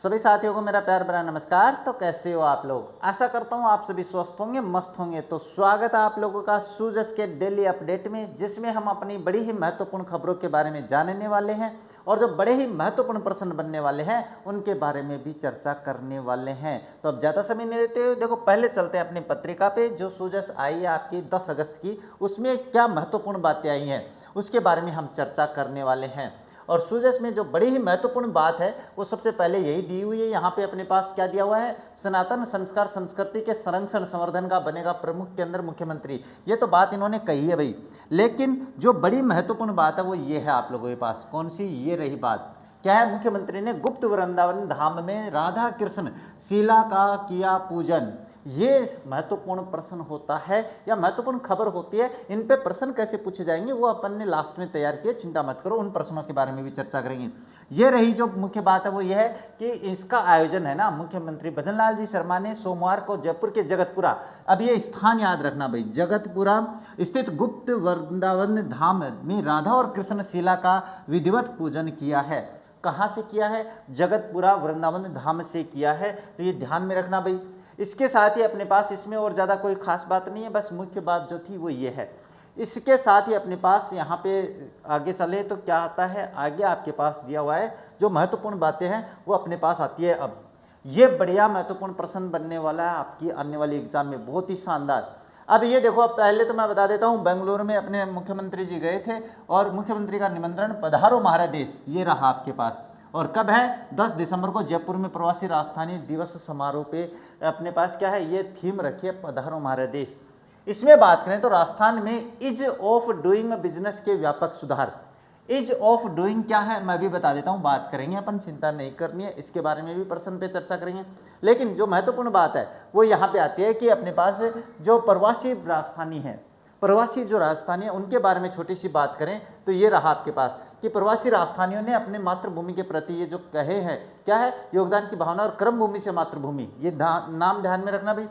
सभी साथियों को मेरा प्यार भरा नमस्कार। तो कैसे हो आप लोग? आशा करता हूँ आप सभी स्वस्थ होंगे, मस्त होंगे। तो स्वागत है आप लोगों का सूजस के डेली अपडेट में, जिसमें हम अपनी बड़ी ही महत्वपूर्ण खबरों के बारे में जानने वाले हैं और जो बड़े ही महत्वपूर्ण प्रश्न बनने वाले हैं उनके बारे में भी चर्चा करने वाले हैं। तो अब ज़्यादा समय नहीं लेते हुए देखो पहले चलते हैं अपनी पत्रिका पे, जो सूजस आई है आपकी 10 अगस्त की। उसमें क्या महत्वपूर्ण बातें आई हैं उसके बारे में हम चर्चा करने वाले हैं। और सूजस में जो बड़ी ही महत्वपूर्ण बात है वो सबसे पहले यही दी हुई है। यहाँ पे अपने पास क्या दिया हुआ है? सनातन संस्कार संस्कृति के संरक्षण संवर्धन का बनेगा प्रमुख केंद्र मुख्यमंत्री। ये तो बात इन्होंने कही है भाई, लेकिन जो बड़ी महत्वपूर्ण बात है वो ये है आप लोगों के पास। कौन सी? ये रही बात। क्या है? मुख्यमंत्री ने गुप्त वृंदावन धाम में राधा कृष्ण शीला का किया पूजन। ये महत्वपूर्ण प्रश्न होता है या महत्वपूर्ण खबर होती है। इन पे प्रश्न कैसे पूछे जाएंगे वो अपन ने लास्ट में तैयार किए, चिंता मत करो। उन प्रश्नों के बारे में भी चर्चा करेंगे। ये रही जो मुख्य बात है वो ये है कि इसका आयोजन है ना, मुख्यमंत्री भजनलाल जी शर्मा ने सोमवार को जयपुर के जगतपुरा, अब ये स्थान याद रखना भाई, जगतपुरा स्थित गुप्त वृंदावन धाम में राधा और कृष्ण शीला का विधिवत पूजन किया है। कहाँ से किया है? जगतपुरा वृंदावन धाम से किया है। तो ये ध्यान में रखना भाई। इसके साथ ही अपने पास इसमें और ज़्यादा कोई खास बात नहीं है, बस मुख्य बात जो थी वो ये है। इसके साथ ही अपने पास यहाँ पे आगे चले तो क्या आता है? आगे आपके पास दिया हुआ है जो महत्वपूर्ण बातें हैं वो अपने पास आती है। अब ये बढ़िया महत्वपूर्ण प्रश्न बनने वाला है आपकी आने वाली एग्जाम में, बहुत ही शानदार। अब ये देखो, अब पहले तो मैं बता देता हूँ, बेंगलुरु में अपने मुख्यमंत्री जी गए थे और मुख्यमंत्री का निमंत्रण, पधारो महाराज देश, ये रहा आपके पास। और कब है? 10 दिसंबर को जयपुर में प्रवासी राजधानी दिवस समारोह पे अपने पास क्या है? ये थीम रखी है, पधारो हमारा देश। इसमें बात करें तो राजस्थान में इज ऑफ डूइंग बिजनेस के व्यापक सुधार। इज ऑफ डूइंग क्या है मैं भी बता देता हूँ, बात करेंगे अपन, चिंता नहीं करनी है। इसके बारे में भी प्रश्न पे चर्चा करेंगे। लेकिन जो महत्वपूर्ण बात है वो यहाँ पे आती है कि अपने पास जो प्रवासी राजधानी है, प्रवासी जो राजस्थानी है उनके बारे में छोटी सी बात करें तो ये रहा आपके पास कि प्रवासी राजस्थानियों ने अपने मातृभूमि के प्रति ये जो कहे हैं, क्या है? योगदान की भावना और कर्म भूमि से मातृभूमि, ये नाम ध्यान में रखना भाई।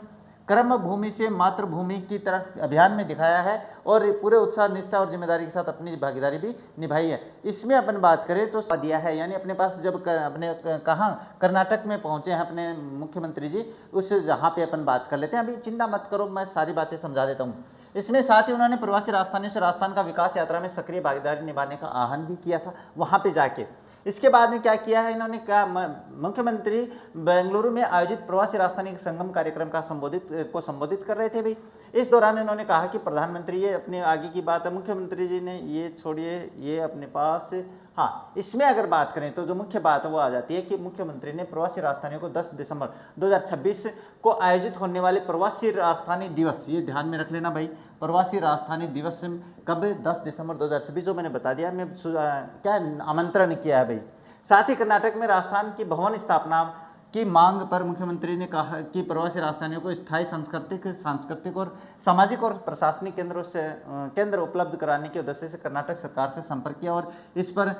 कर्म भूमि से मातृभूमि की तरफ अभियान में दिखाया है और पूरे उत्साह, निष्ठा और जिम्मेदारी के साथ अपनी भागीदारी भी निभाई है। इसमें अपन बात करें तो दिया है, यानी अपने पास जब अपने कहाँ कर्नाटक में पहुंचे हैं अपने मुख्यमंत्री जी, उस जहाँ पे अपन बात कर लेते हैं। अभी चिंता मत करो, मैं सारी बातें समझा देता हूँ। इसमें साथ ही उन्होंने प्रवासी राजस्थानियों से राजस्थान का विकास यात्रा में सक्रिय भागीदारी निभाने का आह्वान भी किया था वहाँ पे जाके। इसके बाद में क्या किया है इन्होंने? क्या मुख्यमंत्री बेंगलुरु में आयोजित प्रवासी राजस्थानी संगम कार्यक्रम का संबोधित कर रहे थे भाई। इस दौरान इन्होंने कहा कि प्रधानमंत्री, ये अपने आगे की बात है, मुख्यमंत्री जी ने ये छोड़िए, ये अपने पास, हाँ, इसमें अगर बात करें तो जो मुख्य बात है वो आ जाती है कि मुख्यमंत्री ने प्रवासी राजधानियों को 10 दिसंबर 2026 को आयोजित होने वाले प्रवासी राजधानी दिवस, ये ध्यान में रख लेना भाई, प्रवासी राजधानी दिवस कब? 10 दिसंबर 2026, जो मैंने बता दिया, मैं क्या आमंत्रण किया है भाई। साथ ही कर्नाटक में राजस्थान की भवन स्थापना की मांग पर मुख्यमंत्री ने कहा कि प्रवासी राजधानियों को स्थायी सांस्कृतिक और सामाजिक और प्रशासनिक केंद्र उपलब्ध कराने के उद्देश्य से कर्नाटक सरकार से संपर्क किया और इस पर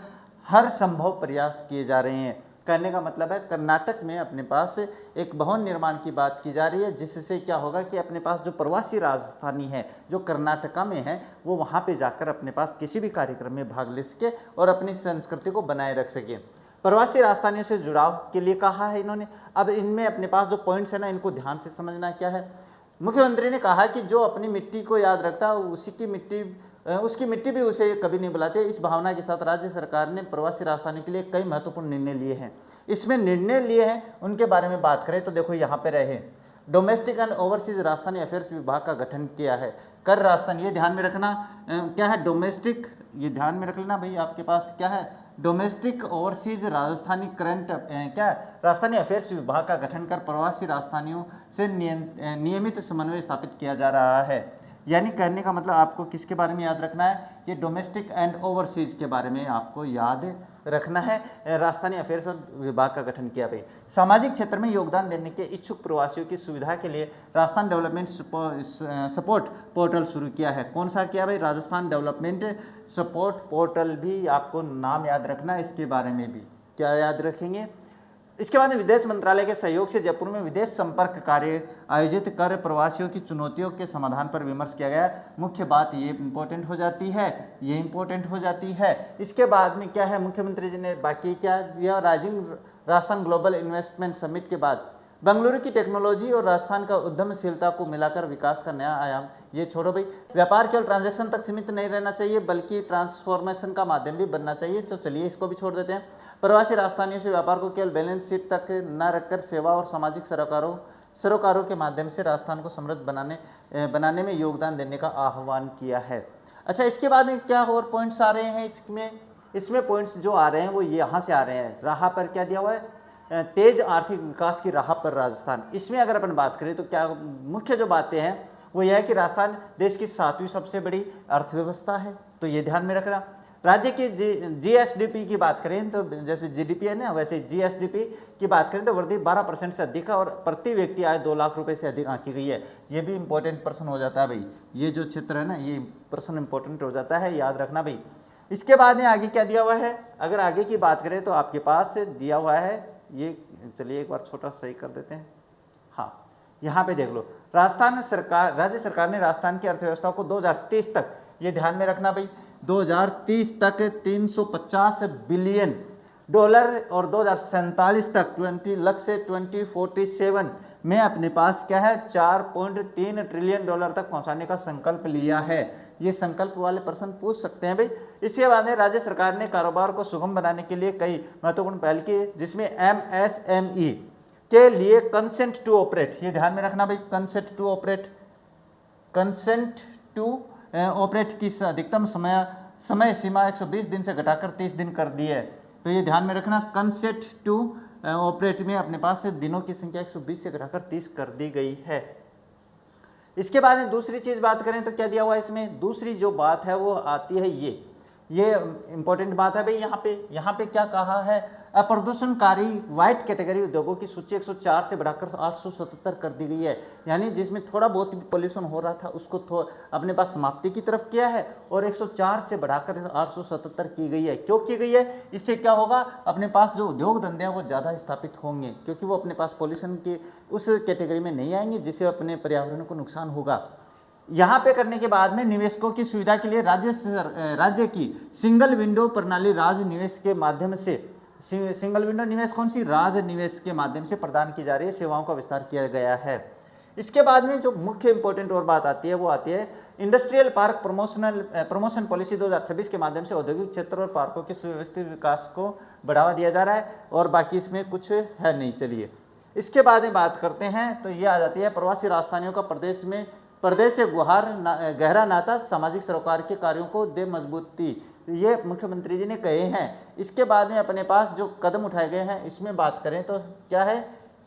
हर संभव प्रयास किए जा रहे हैं। कहने का मतलब है कर्नाटक में अपने पास एक भवन निर्माण की बात की जा रही है, जिससे क्या होगा कि अपने पास जो प्रवासी राजस्थानी है जो कर्नाटका में है वो वहाँ पे जाकर अपने पास किसी भी कार्यक्रम में भाग ले सके और अपनी संस्कृति को बनाए रख सके। प्रवासी राजस्थानियों से जुड़ाव के लिए कहा है इन्होंने। अब इनमें अपने पास जो पॉइंट्स है ना, इनको ध्यान से समझना। क्या है? मुख्यमंत्री ने कहा कि जो अपनी मिट्टी को याद रखता है उसकी मिट्टी भी उसे कभी नहीं बुलाती। इस भावना के साथ राज्य सरकार ने प्रवासी राजस्थानी के लिए कई महत्वपूर्ण निर्णय लिए हैं। इसमें निर्णय लिए हैं उनके बारे में बात करें तो देखो यहाँ पे रहे, domestic and overseas Rajasthani affairs विभाग का गठन किया है। कर राजस्थान, ये ध्यान में रखना। क्या है? डोमेस्टिक, ये ध्यान में रख लेना भाई। आपके पास क्या है? डोमेस्टिक ओवरसीज राजस्थानी करंट क्या राजस्थानी अफेयर्स विभाग का गठन कर प्रवासी राजस्थानियों से नियमित समन्वय स्थापित किया जा रहा है। यानी कहने का मतलब आपको किसके बारे में याद रखना है? ये डोमेस्टिक एंड ओवरसीज के बारे में आपको याद रखना है। राजस्थानी अफेयर्स और विभाग का गठन किया भाई। सामाजिक क्षेत्र में योगदान देने के इच्छुक प्रवासियों की सुविधा के लिए राजस्थान डेवलपमेंट सपोर्ट पोर्टल शुरू किया है। कौन सा किया भाई? राजस्थान डेवलपमेंट सपोर्ट पोर्टल, भी आपको नाम याद रखना है। इसके बारे में भी क्या याद रखेंगे? इसके बाद विदेश मंत्रालय के सहयोग से जयपुर में विदेश संपर्क कार्य आयोजित कर प्रवासियों की चुनौतियों के समाधान पर विमर्श किया गया। मुख्य बात ये इंपॉर्टेंट हो जाती है, ये इंपॉर्टेंट हो जाती है। इसके बाद में क्या है, मुख्यमंत्री जी ने बाकी क्या दिया, rising Rajasthan global investment summit के बाद बेंगलुरु की टेक्नोलॉजी और राजस्थान का उद्यमशीलता को मिलाकर विकास का नया आयाम। ये छोड़ो भाई, व्यापार केवल ट्रांजैक्शन तक सीमित नहीं रहना चाहिए बल्कि ट्रांसफॉर्मेशन का माध्यम भी बनना चाहिए। तो चलिए इसको भी छोड़ देते हैं। प्रवासी राजस्थानियों से व्यापार को केवल बैलेंस शीट तक न रखकर सेवा और सामाजिक सरोकारों के माध्यम से राजस्थान को समृद्ध बनाने में योगदान देने का आह्वान किया है। अच्छा, इसके बाद में क्या और पॉइंट्स आ रहे हैं इसमें पॉइंट्स जो आ रहे हैं वो यहाँ से आ रहे हैं। राह पर क्या दिया हुआ है, तेज आर्थिक विकास की राह पर राजस्थान। इसमें अगर अपन बात करें तो क्या मुख्य जो बातें हैं वो यह है कि राजस्थान देश की 7वीं सबसे बड़ी अर्थव्यवस्था है, तो ये ध्यान में रखना। राज्य की जीएसडीपी की बात करें तो जैसे जीडीपी है ना, वैसे जीएसडीपी की बात करें तो वृद्धि 12% से अधिक है और प्रति व्यक्ति आय 2 लाख रुपए से अधिक आंकी गई है। ये भी इंपॉर्टेंट प्रश्न हो जाता है भाई, ये जो क्षेत्र है ना ये प्रश्न इंपॉर्टेंट हो जाता है, याद रखना भाई। इसके बाद में आगे क्या दिया हुआ है, अगर आगे की बात करें तो आपके पास दिया हुआ है ये, चलिए एक बार छोटा सही कर देते हैं। हाँ, यहाँ पे देख लो, राज्य सरकार ने राजस्थान की अर्थव्यवस्था को 2030 तक, ये ध्यान में रखना भाई, 2030 तक 350 बिलियन डॉलर और 2047 तक 20 लाख से 2047 में अपने पास क्या है 4.3 ट्रिलियन डॉलर तक पहुंचाने का संकल्प लिया है। ये संकल्प वाले प्रश्न पूछ सकते हैं भाई। इसके बाद में राज्य सरकार ने कारोबार को सुगम बनाने के लिए कई महत्वपूर्ण पहल की, जिसमें एमएसएमई के लिए कंसेंट टू ऑपरेट, ये ध्यान में रखना भाई, कंसेंट टू ऑपरेट की अधिकतम समय सीमा 120 दिन से घटाकर 30 दिन कर दी है। तो ये ध्यान में रखना, कंसेंट टू ऑपरेट में अपने पास दिनों की संख्या 120 से घटाकर 30 कर दी गई है। इसके बाद में दूसरी चीज बात करें तो क्या दिया हुआ है इसमें, दूसरी जो बात है वो आती है ये इंपॉर्टेंट बात है भाई। यहाँ पे क्या कहा है, अप्रदूषणकारी व्हाइट कैटेगरी उद्योगों की सूची 104 से बढ़ाकर 877 कर दी गई है। यानी जिसमें थोड़ा बहुत भी पोल्यूशन हो रहा था उसको अपने पास समाप्ति की तरफ किया है और 104 से बढ़ाकर 877 की गई है। क्यों की गई है, इससे क्या होगा, अपने पास जो उद्योग धंधे हैं वो ज़्यादा स्थापित होंगे क्योंकि वो अपने पास पोल्यूशन के उस कैटेगरी में नहीं आएंगे जिससे अपने पर्यावरण को नुकसान होगा। यहाँ पे करने के बाद में निवेशकों की सुविधा के लिए राज्य की सिंगल विंडो प्रणाली राज निवेश के माध्यम से, सिंगल विंडो निवेश कौन सी, राज निवेश के माध्यम से प्रदान की जा रही है, सेवाओं का विस्तार किया गया है। इसके बाद में जो मुख्य इंपॉर्टेंट और बात आती है वो आती है इंडस्ट्रियल पार्क प्रमोशन पॉलिसी 2026 के माध्यम से औद्योगिक क्षेत्र और पार्कों के सुव्यवस्थित विकास को बढ़ावा दिया जा रहा है और बाकी इसमें कुछ है नहीं। चलिए इसके बाद में बात करते हैं तो ये आ जाती है प्रवासी राजस्थानियों का प्रदेश से गहरा नाता, सामाजिक सरोकार के कार्यों को दे मजबूती, ये मुख्यमंत्री जी ने कहे हैं। इसके बाद में अपने पास जो कदम उठाए गए हैं इसमें बात करें तो क्या है,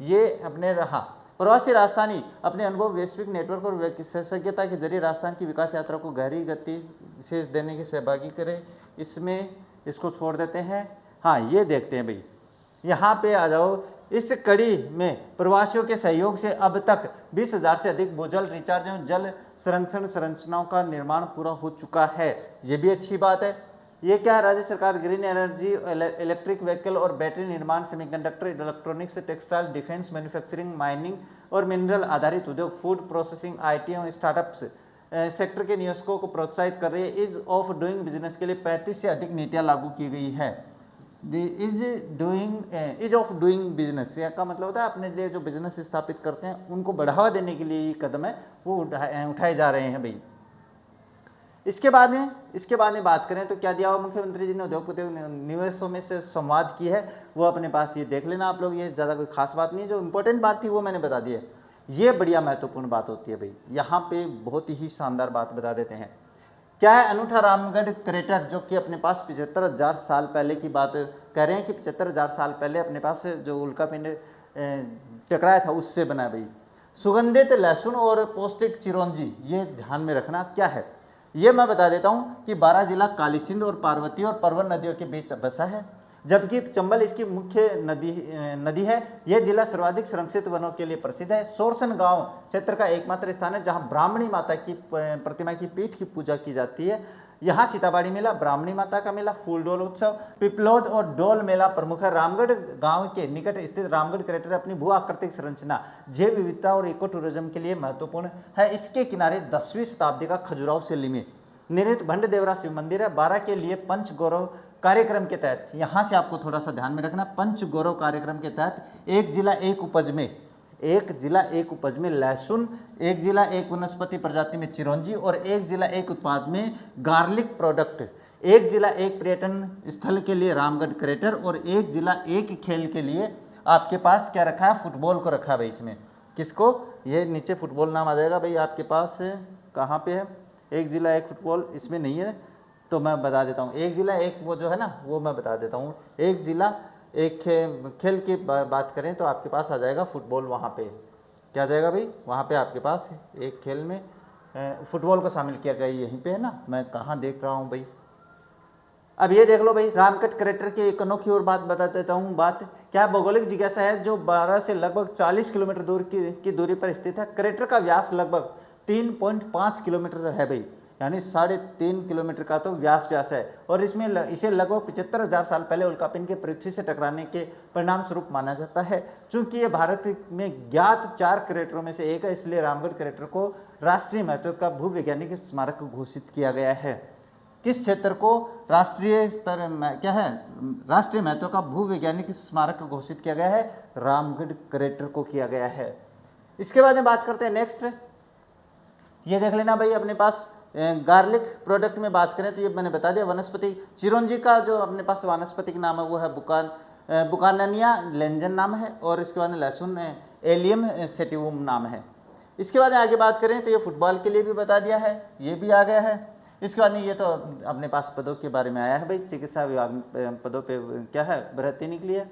ये अपने रहा प्रवासी राजस्थानी अपने अनुभव, वैश्विक नेटवर्क और विशेषज्ञता के जरिए राजस्थान की विकास यात्रा को गहरी गति से देने की सहभागी करें। इसमें इसको छोड़ देते हैं। हाँ, ये देखते हैं भाई, यहाँ पे आ जाओ। इस कड़ी में प्रवासियों के सहयोग से अब तक 20,000 से अधिक भूजल रिचार्ज एवं जल संरक्षण संरचनाओं का निर्माण पूरा हो चुका है। ये भी अच्छी बात है। ये क्या, राज्य सरकार ग्रीन एनर्जी, इलेक्ट्रिक व्हीकल और बैटरी निर्माण, semiconductor, electronics, textile, defence, manufacturing, mining और मिनरल आधारित उद्योग, फूड प्रोसेसिंग, आईटी और स्टार्टअप्स सेक्टर के निवेशकों को प्रोत्साहित कर रही है। इज ऑफ डूइंग बिजनेस के लिए 35 से अधिक नीतियां लागू की गई है। इज ऑफ डूइंग बिजनेस का मतलब होता है अपने लिए जो बिजनेस स्थापित करते हैं उनको बढ़ावा देने के लिए ये कदम है वो उठाए जा रहे हैं भाई। इसके बाद में बात करें तो क्या दिया हुआ मुख्यमंत्री जी ने उद्योगपति निवेशों में से संवाद की है, वो अपने पास ये देख लेना आप लोग। ये ज़्यादा कोई खास बात नहीं है, जो इंपॉर्टेंट बात थी वो मैंने बता दी है। ये बढ़िया महत्वपूर्ण बात होती है भाई। यहाँ पे बहुत ही शानदार बात बता देते हैं। क्या है, अनूठा रामगढ़ क्रेटर जो कि अपने पास 75,000 साल पहले की बात कह रहे हैं कि 75,000 साल पहले अपने पास जो उल्का पिंड टकराया था उससे बना भाई। सुगंधित लहसुन और पौष्टिक चिरौंजी, ये ध्यान में रखना क्या है। ये मैं बता देता हूँ कि 12 जिला काली सिंध और पार्वती और परवन नदियों के बीच बसा है, जबकि चंबल इसकी मुख्य नदी है। यह जिला सर्वाधिक संरक्षित वनों के लिए प्रसिद्ध है। सोरसन गांव क्षेत्र का एकमात्र स्थान है जहां ब्राह्मणी माता की प्रतिमा की पीठ की पूजा की जाती है। यहाँ सीताबाड़ी मेला, ब्राह्मणी माता का मेला, फूल डोल उत्सव, पिपलोद और डोल मेला प्रमुख है। रामगढ़ गांव के निकट स्थित रामगढ़ क्रेटर अपनी भू आकृतिक संरचना, जैव विविधता और इको टूरिज्म के लिए महत्वपूर्ण है। इसके किनारे 10वीं शताब्दी का खजुराहो शैली में निर्मित भंड देवरा शिव मंदिर है। 12 के लिए पंच गौरव कार्यक्रम के तहत, यहाँ से आपको थोड़ा सा ध्यान में रखना, पंच गौरव कार्यक्रम के तहत एक जिला एक उपज में लहसुन, एक जिला एक वनस्पति प्रजाति में चिरौंजी और एक जिला एक उत्पाद में गार्लिक प्रोडक्ट, एक जिला एक पर्यटन स्थल के लिए रामगढ़ क्रेटर और एक जिला एक खेल के लिए आपके पास क्या रखा है, फुटबॉल को रखा है भाई। इसमें किसको, ये नीचे फुटबॉल नाम आ जाएगा भाई आपके पास, कहाँ पे है, एक जिला एक फुटबॉल इसमें नहीं है तो मैं बता देता हूँ। एक जिला एक वो जो है ना वो मैं बता देता हूँ। एक जिला एक खेल की बात करें तो आपके पास आ जाएगा फुटबॉल, वहाँ पे क्या आ जाएगा भाई, वहाँ पे आपके पास एक खेल में फुटबॉल को शामिल किया गया, यहीं पे है ना, मैं कहाँ देख रहा हूँ भाई। अब ये देख लो भाई, रामगढ़ क्रेटर की एक अनोखी और बात बता देता हूँ। बात क्या, भौगोलिक जिज्ञासा है जो 12 से लगभग 40 किलोमीटर दूर की दूरी पर स्थित है। क्रेटर का व्यास लगभग 3.5 किलोमीटर है भाई, यानी 3.5 किलोमीटर का तो व्यास है। और इसमें इसे लगभग 75,000 साल पहले उल्कापिंड के पृथ्वी से टकराने के परिणाम स्वरूप माना जाता है। चूंकि ये भारत में ज्ञात 4 क्रेटरों में से एक है, इसलिए रामगढ़ क्रेटर को राष्ट्रीय महत्व का भूवैज्ञानिक स्मारक घोषित किया गया है। किस क्षेत्र को राष्ट्रीय स्तर में क्या है, राष्ट्रीय महत्व का भूवैज्ञानिक स्मारक घोषित किया गया है, रामगढ़ क्रेटर को किया गया है। इसके बाद में बात करते हैं नेक्स्ट, ये देख लेना भाई अपने पास गार्लिक प्रोडक्ट में बात करें तो ये मैंने बता दिया, वनस्पति चिरौंजी का जो अपने पास वानस्पतिक नाम है वो है बुकानिया लेंजन नाम है, और इसके बाद लहसुन एलियम सेटिवम नाम है। इसके बाद आगे बात करें तो ये फुटबॉल के लिए भी बता दिया है, ये भी आ गया है। इसके बाद ये तो अपने पास पदों के बारे में आया है भाई, चिकित्सा विभाग पदों पे क्या है, भर्ती निकली है।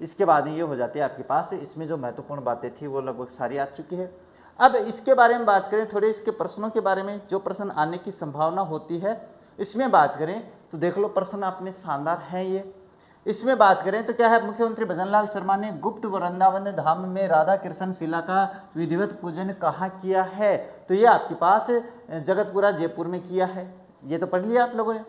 इसके बाद ये हो जाती है आपके पास, इसमें जो महत्वपूर्ण बातें थी वो लगभग सारी आ चुकी है। अब इसके बारे में बात करें, थोड़े इसके प्रश्नों के बारे में, जो प्रश्न आने की संभावना होती है इसमें बात करें तो देख लो प्रश्न अपने शानदार हैं ये। इसमें बात करें तो क्या है, मुख्यमंत्री भजनलाल शर्मा ने गुप्त वृंदावन धाम में राधा कृष्ण शिला का विधिवत पूजन कहाँ किया है, तो ये आपके पास जगतपुरा जयपुर में किया है, ये तो पढ़ लिया आप लोगों ने।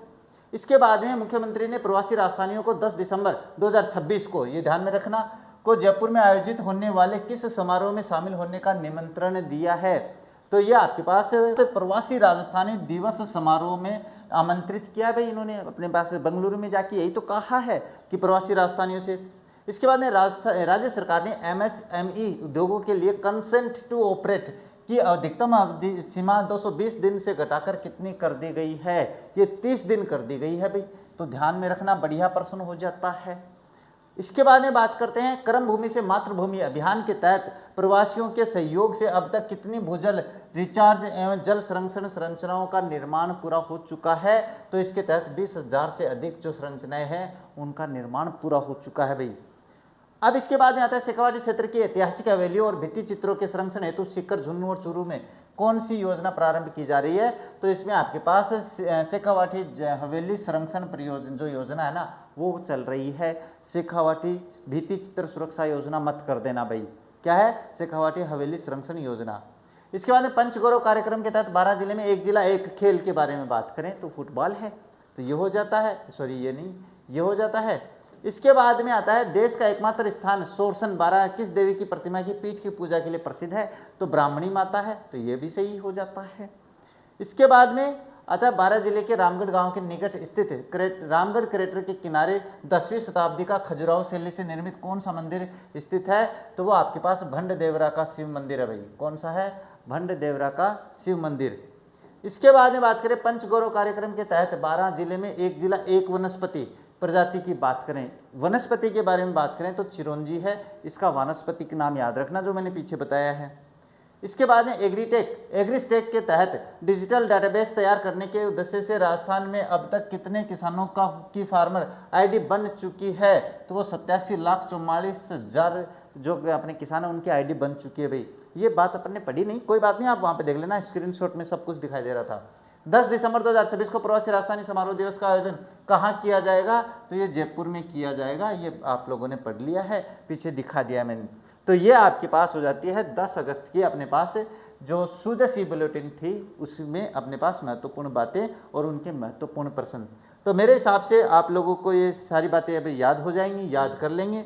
इसके बाद में मुख्यमंत्री ने प्रवासी राजस्थानियों को 10 दिसंबर 2026 को, ये ध्यान में रखना, को जयपुर में आयोजित होने वाले किस समारोह में शामिल होने का निमंत्रण दिया है, तो ये आपके पास प्रवासी राजस्थानी दिवस समारोह में आमंत्रित किया भाई इन्होंने अपने पास बेंगलुरु में जाके, यही तो कहा है कि प्रवासी राजस्थानियों से। इसके बाद में राज्य सरकार ने MSME उद्योगों के लिए कंसेंट टू ऑपरेट की अधिकतम अवधि सीमा 220 दिन से घटाकर कितनी कर दी गई है, ये 30 दिन कर दी गई है भाई, तो ध्यान में रखना, बढ़िया प्रश्न हो जाता है। इसके बाद में बात करते हैं, कर्म भूमि से मातृभूमि अभियान के तहत प्रवासियों के सहयोग से अब तक कितनी भूजल रिचार्ज एवं जल संरक्षण संरचनाओं का निर्माण पूरा हो चुका है, तो इसके तहत 20,000 से अधिक जो संरचनाएं हैं उनका निर्माण पूरा हो चुका है भाई। अब इसके बाद में आता है शेखावाटी क्षेत्र की ऐतिहासिक हवेलियों और भित्ति चित्रों के संरक्षण हेतु सीकर, झुंझुनू और चूरू में कौन सी योजना प्रारंभ की जा रही है, तो इसमें आपके पास शेखावाटी हवेली संरक्षण परियोजना जो योजना है ना वो चल रही है, शेखावाटी भित्ति चित्र सुरक्षा योजना मत कर देना भाई, क्या है, शेखावाटी हवेली संरक्षण योजना। इसके बाद में पंचगौरव कार्यक्रम के तहत 12 जिले में एक जिला एक खेल के बारे में बात करें तो फुटबॉल है, तो ये हो जाता है, सॉरी ये नहीं, ये हो जाता है। इसके बाद में आता है, देश का एकमात्र स्थान सोरसन 12 किस देवी की प्रतिमा की पीठ की पूजा के लिए प्रसिद्ध है, तो ब्राह्मणी माता है, तो ये भी सही हो जाता है। इसके बाद में आता है 12 जिले के रामगढ़ गांव के निकट स्थित रामगढ़ क्रेटर के किनारे 10वीं शताब्दी का खजुराहो शैली से निर्मित कौन सा मंदिर स्थित है, तो वो आपके पास भंड देवरा का शिव मंदिर है भाई, कौन सा है, भंड देवरा का शिव मंदिर। इसके बाद में बात करें पंचगौरव कार्यक्रम के तहत 12 जिले में एक जिला एक वनस्पति प्रजाति की बात करें, वनस्पति के बारे में बात करें तो चिरौंजी है, इसका वानस्पतिक नाम याद रखना जो मैंने पीछे बताया है। इसके बाद में एग्रीस्टेक के तहत डिजिटल डेटाबेस तैयार करने के उद्देश्य से राजस्थान में अब तक कितने किसानों की फार्मर आईडी बन चुकी है, तो वो 87,44,000 जो अपने किसान हैं उनकी आईडी बन चुकी है भाई। ये बात अपन ने पढ़ी नहीं, कोई बात नहीं, आप वहाँ पे देख लेना, स्क्रीनशॉट में सब कुछ दिखाई दे रहा था। 10 दिसंबर 2026 को प्रवासी राजस्थानी समारोह दिवस का आयोजन कहाँ किया जाएगा, तो ये जयपुर में किया जाएगा, ये आप लोगों ने पढ़ लिया है, पीछे दिखा दिया मैंने। तो ये आपके पास हो जाती है 10 अगस्त की अपने पास जो सूजस बुलेटिन थी उसमें अपने पास महत्वपूर्ण बातें और उनके महत्वपूर्ण प्रश्न। तो मेरे हिसाब से आप लोगों को ये सारी बातें अभी याद हो जाएंगी, याद कर लेंगे।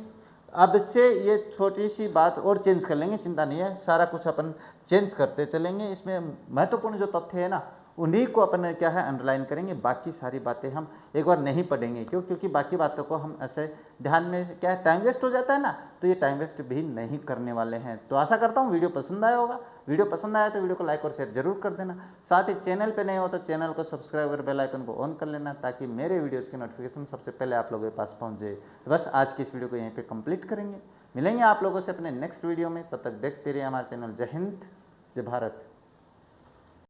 अब से ये छोटी सी बात और चेंज कर लेंगे, चिंता नहीं है, सारा कुछ अपन चेंज करते चलेंगे। इसमें महत्वपूर्ण जो तथ्य है ना उन्हीं को अपन क्या है अंडरलाइन करेंगे, बाकी सारी बातें हम एक बार नहीं पढ़ेंगे। क्यों? क्योंकि बाकी बातों को हम ऐसे ध्यान में क्या है टाइम वेस्ट हो जाता है ना, तो ये टाइम वेस्ट भी नहीं करने वाले हैं। तो आशा करता हूँ वीडियो पसंद आया होगा। वीडियो पसंद आया तो वीडियो को लाइक और शेयर जरूर कर देना। साथ ही चैनल पे नए हो तो चैनल को सब्सक्राइब और बेल आइकन को ऑन कर लेना, ताकि मेरे वीडियोज़ की नोटिफिकेशन सबसे पहले आप लोगों के पास पहुँच जाए। तो बस आज की इस वीडियो को यहीं पर कंप्लीट करेंगे। मिलेंगे आप लोगों से अपने नेक्स्ट वीडियो में, तब तक देखते रहिए हमारा चैनल। जय हिंद, जय भारत।